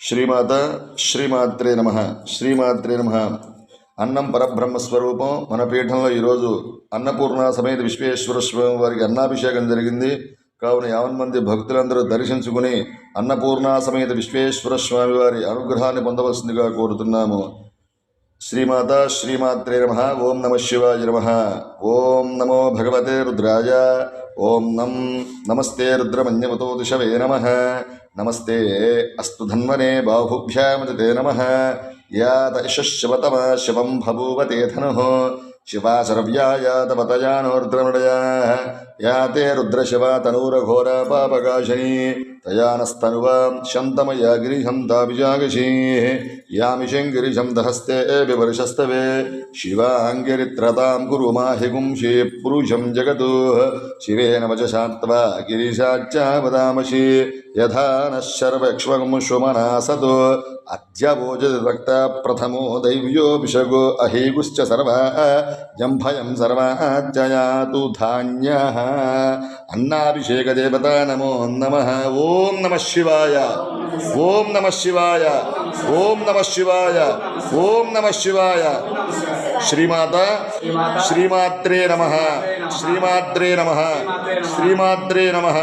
శ్రీమాత శ్రీమాత్రే నమః శ్రీమాత్రే నమః. అన్నం పరబ్రహ్మస్వరూపం. మన పీఠంలో ఈరోజు అన్నపూర్ణ సమేత విశ్వేశ్వర స్వామి వారికి అన్నాభిషేకం జరిగింది. కావున 50 మంది భక్తులందరూ దర్శించుకుని అన్నపూర్ణ సమేత విశ్వేశ్వర స్వామి వారి అనుగ్రహాన్ని పొందవలసిందిగా కోరుతున్నాము. శ్రీమాత శ్రీమాత్రే నమః. ఓం నమః శివాయ నమః. ఓం నమో భగవతే రుద్రాయ. ఓం నమస్తే రుద్రమన్యమతో దిశవే నమః. నమస్తే అస్తు ధన్వనే బాహుభ్యామతే నమః. యాత శివతమ శివం బభూవతే ధనుః. శివా శరవ్యాయాతపతయానోర్ద్రమృడయా. యాతే రుద్రశివా తనూరఘోర పాపకాశినీ. తయానస్తనువాం శంతమయా గిరిహంతాభిజాగశీ. యామిషం గిరిశం దహస్తే వివర్షస్తవే. శివాంగిరిత్రతాం కురు మాహి గుంషి పురుషం జగతు. శివేన వచశాత్వా గిరిశాచ్చా వదామసి. యథా నశర్వక్ష్మగుంశుమనాసతు. అద్యవోజతి రక్త ప్రథమో దైవ్యోభిషగో అహీగుశ్చ సర్వా జంభయం సర్వాజ్జయాతు ధాన్యః. అన్నాభిషేక దేవత నమో నమః. ఓం నమః శివాయ. ఓం నమః శివాయ. ఓం నమః శివాయ. ఓం నమః శివాయ. శ్రీమాత శ్రీమాత్రే నమః. శ్రీమాత్రే నమః. శ్రీమాత్రే నమః.